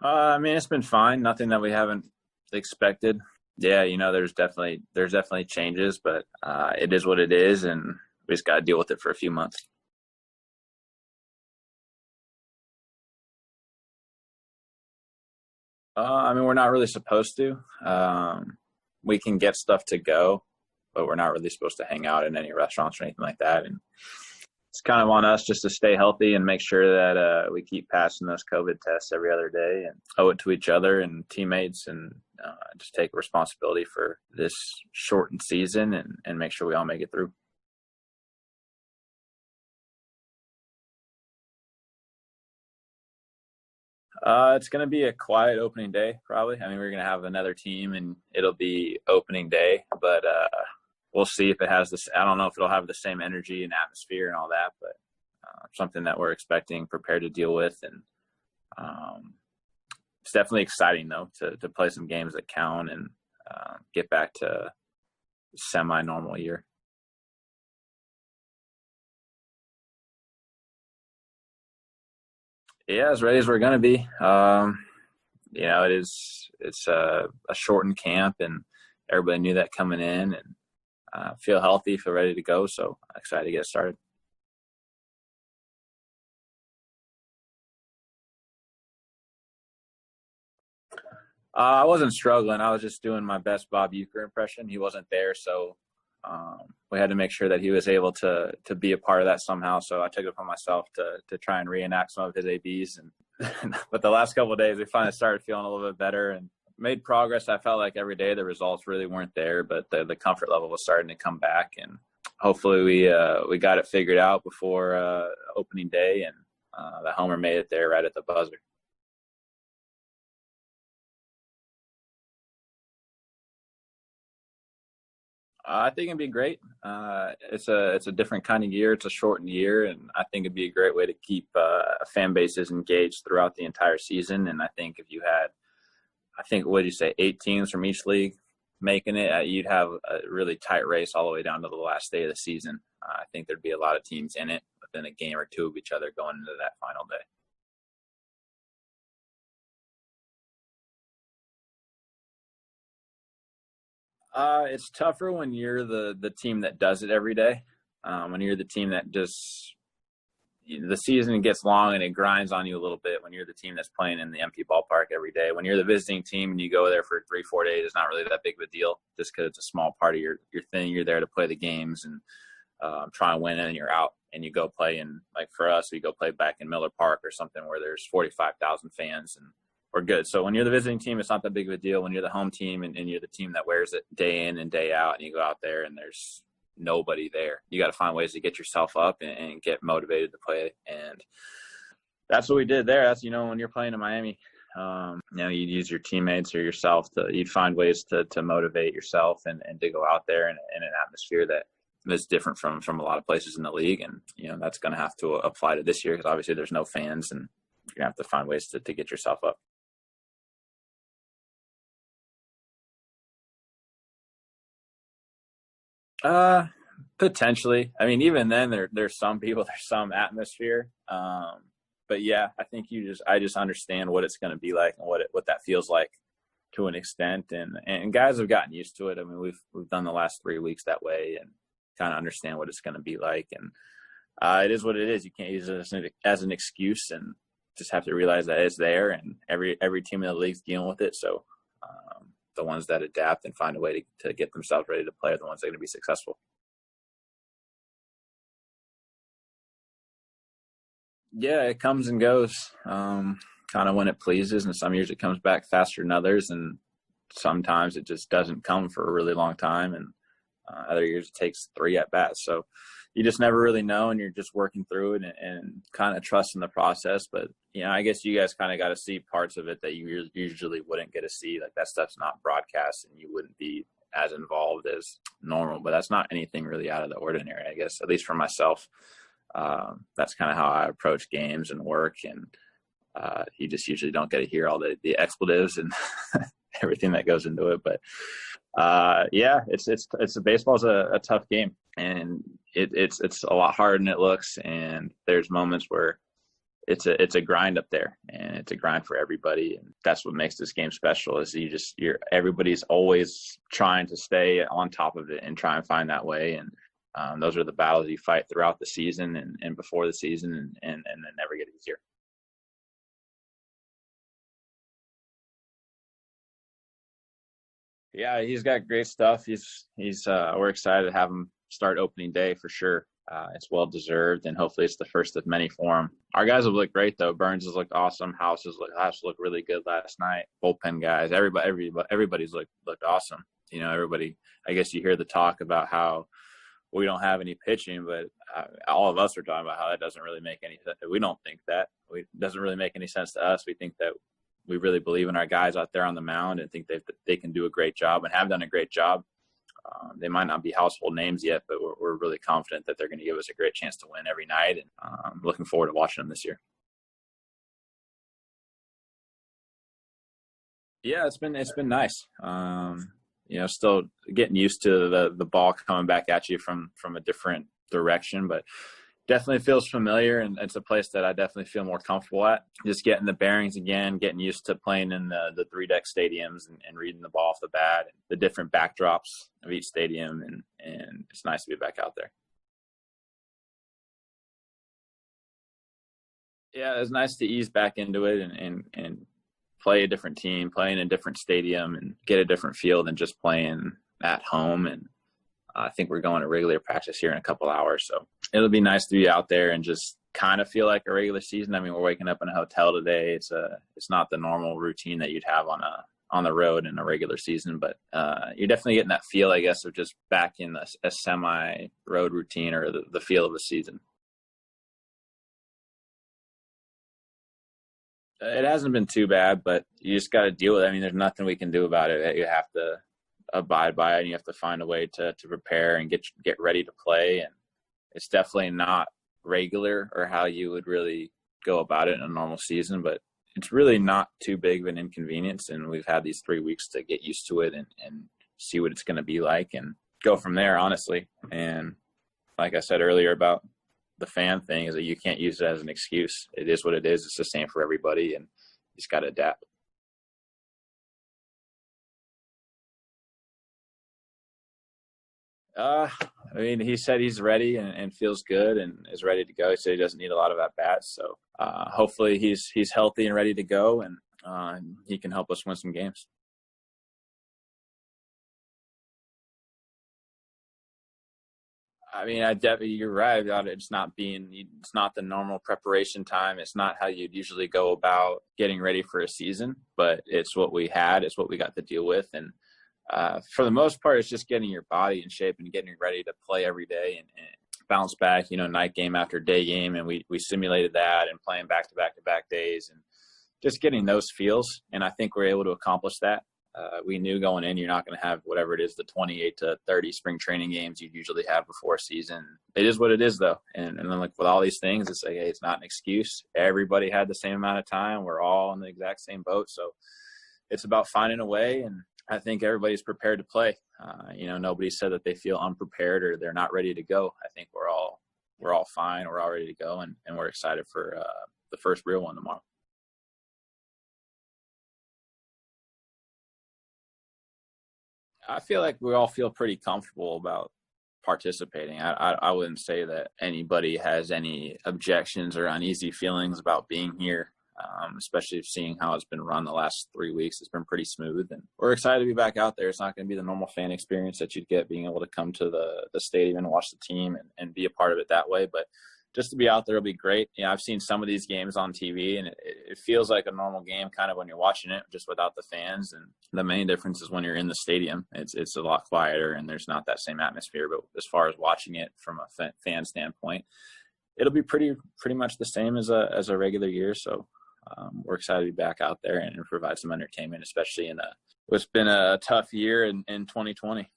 I mean, it's been fine. Nothing that we haven't expected. Yeah, there's definitely changes, but it is what it is, and we just got to deal with it for a few months. I mean, we're not really supposed to. We can get stuff to go, but we're not really supposed to hang out in any restaurants or anything like that. And it's kind of on us just to stay healthy and make sure that we keep passing those COVID tests every other day and owe it to each other and teammates and just take responsibility for this shortened season and make sure we all make it through. It's going to be a quiet opening day, probably. I mean, we're going to have another team, and it'll be opening day, but we'll see if it has this. I don't know if it'll have the same energy and atmosphere and all that, but something that we're expecting, prepared to deal with, and it's definitely exciting though to play some games that count and get back to semi-normal year. Yeah, as ready as we're going to be. It's a shortened camp, and everybody knew that coming in, and feel healthy, feel ready to go. So excited to get started. I wasn't struggling. I was just doing my best Bob Euchre impression. He wasn't there, so we had to make sure that he was able to be a part of that somehow. So I took it upon myself to try and reenact some of his ABs. And but the last couple of days, we finally started feeling a little bit better and made progress. I felt like every day the results really weren't there, but the comfort level was starting to come back. And hopefully we got it figured out before opening day, and the homer made it there right at the buzzer. I think it'd be great. It's a different kind of year. It's a shortened year, and I think it'd be a great way to keep fan bases engaged throughout the entire season. And I think if you had, I think what did you say, 8 teams from each league making it, you'd have a really tight race all the way down to the last day of the season. I think there'd be a lot of teams in it within a game or two of each other going into that final day. It's tougher when you're the team that does it every day. When you're the team that just the season gets long and it grinds on you a little bit. When you're the team that's playing in the empty ballpark every day, when you're the visiting team and you go there for 3-4 days, it's not really that big of a deal. Just because it's a small part of your thing. You're there to play the games and try and win it, and you're out and you go play. And like for us, we go play back in Miller Park or something where there's 45,000 fans, and we're good. So when you're the visiting team, it's not that big of a deal. When you're the home team and you're the team that wears it day in and day out, and you go out there and there's nobody there, you got to find ways to get yourself up and get motivated to play. And that's what we did there. That's, when you're playing in Miami, you'd use your teammates or yourself you'd find ways to motivate yourself and to go out there in an atmosphere that is different from a lot of places in the league. And, that's going to have to apply to this year because obviously there's no fans, and you're going to have to find ways to get yourself up. Uh, Potentially. I mean, even then, there's some people, there's some atmosphere. But yeah, I think I just understand what it's going to be like and what that feels like to an extent, and guys have gotten used to it. I mean, we've done the last 3 weeks that way and kind of understand what it's going to be like, and it is what it is. You can't use it as an excuse, and just have to realize that it's there, and every team in the league's dealing with it. So the ones that adapt and find a way to get themselves ready to play are the ones that are going to be successful. Yeah, it comes and goes, kind of when it pleases, and some years it comes back faster than others, and sometimes it just doesn't come for a really long time, and other years it takes 3 at bats. So you just never really know, and you're just working through it and kind of trusting the process. But I guess you guys kind of got to see parts of it that you usually wouldn't get to see. Like that stuff's not broadcast, and you wouldn't be as involved as normal. But that's not anything really out of the ordinary, I guess, at least for myself. That's kind of how I approach games and work, and you just usually don't get to hear all the expletives and everything that goes into it. But yeah, it's baseball's a tough game, and it's a lot harder than it looks. And there's moments where it's a grind up there, and it's a grind for everybody. And that's what makes this game special is everybody's always trying to stay on top of it and try and find that way. And those are the battles you fight throughout the season and before the season and then never get easier. Yeah, he's got great stuff. We're excited to have him start opening day for sure. It's well deserved, and hopefully it's the first of many for him. Our guys have looked great though. Burns has looked awesome. House looked really good last night. Bullpen guys, everybody's looked awesome. You know, everybody. I guess you hear the talk about how we don't have any pitching, but all of us are talking about how that doesn't really make any sense. We don't think that. It doesn't really make any sense to us. We think that we really believe in our guys out there on the mound and think they can do a great job and have done a great job. They might not be household names yet, but we're really confident that they're going to give us a great chance to win every night. And I'm looking forward to watching them this year. Yeah, it's been nice. You know, still getting used to the ball coming back at you from a different direction, but definitely feels familiar, and it's a place that I definitely feel more comfortable at. Just getting the bearings again, getting used to playing in the 3-deck stadiums and reading the ball off the bat, and the different backdrops of each stadium, and it's nice to be back out there. Yeah, it's nice to ease back into it and play a different team, play in a different stadium, and get a different feel than just playing at home. And I think we're going to regular practice here in a couple hours. So it'll be nice to be out there and just kind of feel like a regular season. I mean, we're waking up in a hotel today. It's not the normal routine that you'd have on the road in a regular season, but you're definitely getting that feel, I guess, of just back in a semi-road routine or the feel of the season. It hasn't been too bad, but you just got to deal with it. I mean, there's nothing we can do about it. You have to abide by it, and you have to find a way to prepare and get ready to play. And it's definitely not regular or how you would really go about it in a normal season, but it's really not too big of an inconvenience. And we've had these 3 weeks to get used to it and see what it's going to be like and go from there, honestly. And like I said earlier about the fan thing, is that you can't use it as an excuse. It is what it is. It's the same for everybody, and you just got to adapt. I mean, he said he's ready and feels good and is ready to go. He said he doesn't need a lot of at bats, so hopefully he's healthy and ready to go, and he can help us win some games. I mean, you're right about it. It's not the normal preparation time. It's not how you'd usually go about getting ready for a season, but it's what we had. It's what we got to deal with. And for the most part, it's just getting your body in shape and getting ready to play every day and bounce back, night game after day game. And we simulated that and playing back-to-back days and just getting those feels. And I think we're able to accomplish that. We knew going in, you're not going to have whatever it is, the 28 to 30 spring training games you'd usually have before a season. It is what it is, though. And then, like, with all these things, it's like, hey, it's not an excuse. Everybody had the same amount of time. We're all in the exact same boat. So it's about finding a way, and I think everybody's prepared to play. Nobody said that they feel unprepared or they're not ready to go. I think we're all fine. We're all ready to go, and we're excited for the first real one tomorrow. I feel like we all feel pretty comfortable about participating. I wouldn't say that anybody has any objections or uneasy feelings about being here, especially seeing how it's been run the last 3 weeks. It's been pretty smooth, and we're excited to be back out there. It's not going to be the normal fan experience that you'd get being able to come to the stadium and watch the team and be a part of it that way, but just to be out there will be great. I've seen some of these games on TV, and it feels like a normal game kind of when you're watching it, just without the fans. And the main difference is when you're in the stadium, it's a lot quieter and there's not that same atmosphere. But as far as watching it from a fan standpoint, it'll be pretty much the same as a regular year. So we're excited to be back out there and provide some entertainment, especially in what's been a tough year in 2020.